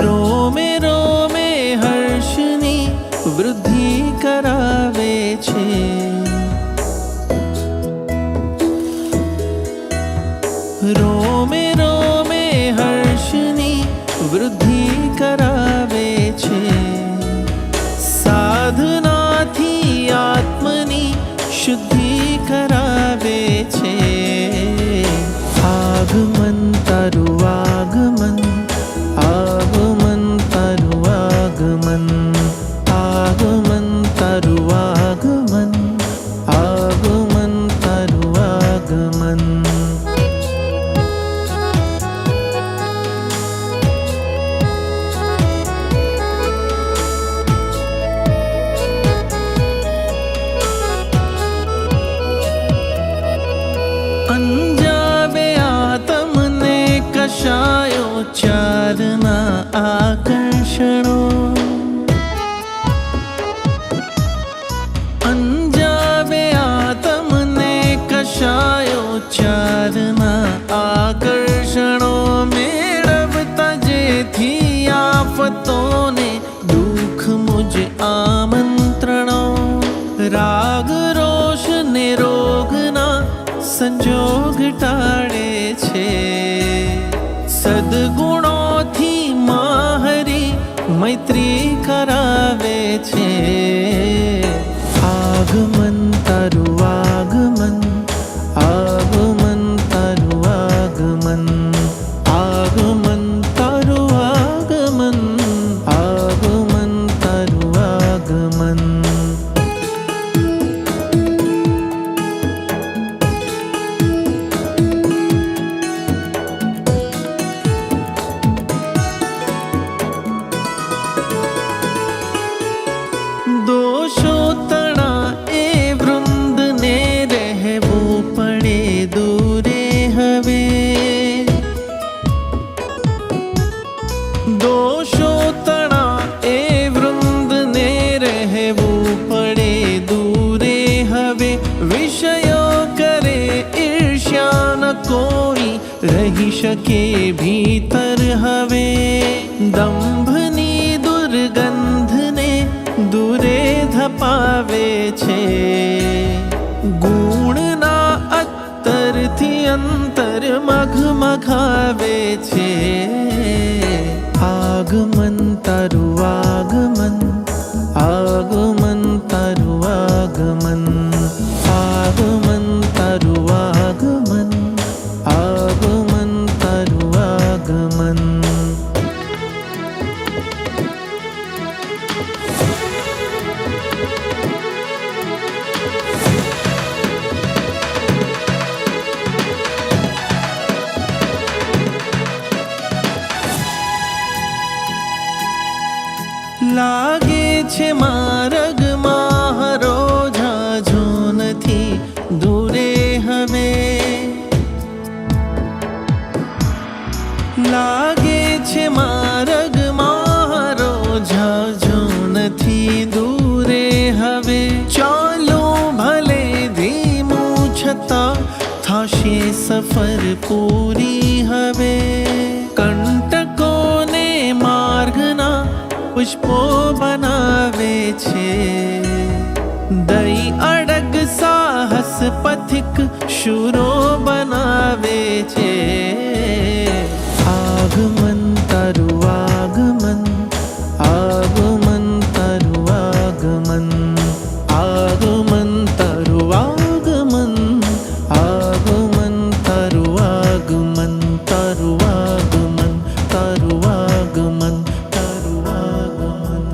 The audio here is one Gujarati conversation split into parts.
રોમે રોમે હર્ષની વૃદ્ધિ કરાવે છે. રોમે રોમે હર્ષની વૃદ્ધિ કરાવે છે. સાધનાથી આત્મની શુદ્ધિ કરાવે છે. આગમન તારું આગમન, આગમન તારું આગમન, આગમન તારું આગમન, આગમન તારું આગમન. અંજાવે આતમને કશાયો ચારના આકર્ષણો. અંજાવે આતમને કશાયો ચારના આકર્ષણો. મેળવતા જેથી આફતોને દુઃખ મુજ આમંત્રણો. રાગ રોષ ને રોગના સંજોગ ટાળે છે. સદગુણોથી માહરી મૈત્રી કરાવે છે. આગમન તારું આગમન, આગમન તારું આગમન, આગમન તારું આગમન, આગમન તારું આગમન. દોષો તણા એ વૃંદને રહેવું પડે દૂરે હવે. દોષો તણા એ વૃંદને રહેવું પડે દૂરે હવે. વિષયો કરે ઈર્ષ્યા ન કોઈ રહી શકે ભીતર હવે. દંભની દુર્ગંધને દૂરે ધપાવે છે. ગુણના અત્તરથી અંતર મઘમઘાવે છે. આગમન તારું આગમન, આગમન તારું આગમન, આગમન તારું આગમન, આગમન તારું આગમન. લાગે છે માર્ગમાં હરો ઝાઝો નથી દૂરે હવે. લાગે છે માર્ગમાં હરો ઝાઝો નથી દૂરે હવે. ચાલો ભલે ધીમું છતાં થાશે સફર પૂરી હવે. કંટકોને માર્ગના પુષ્પો બનાવે છે. દઈ અડગ સાહસ પથિક શૂરો બનાવે છે. આગમન તારું આગમન, આગમન તારું આગમન, આગમન તારું આગમન, આગમન તારું આગમન, તારું આગમન, તારું આગમન, તારું આગમન.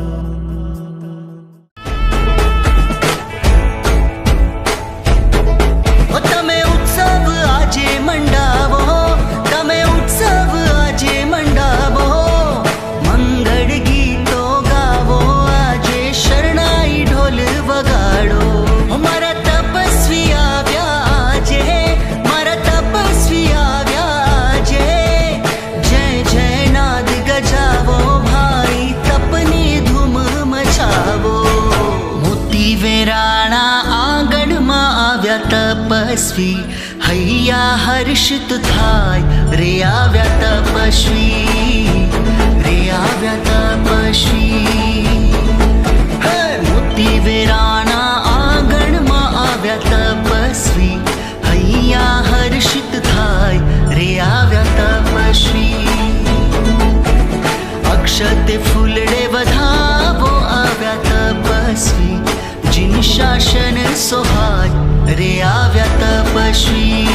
તમે ઉત્સવ તપસ્વી, હૈયા હર્ષિત થાય. રે આવ્યા તપસ્વી, રે આવ્યા તપસ્વી. મોતી વેરાના આંગણમાં આવ્યા તપસ્વી, હૈયા હર્ષિત થાય. રે આવ્યા તપસ્વી. અક્ષતે ફૂલડે વધાવો આવ્યા તપસ્વી, જીન શાસન સોહાય. રે આવ્યા તપસ્વી.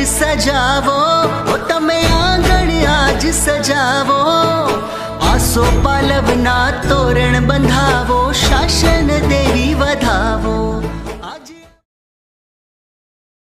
સજાવો, તમે આંગણ આજ સજાવો. આસો પાલવના તોરણ બંધાવો, શાસન દે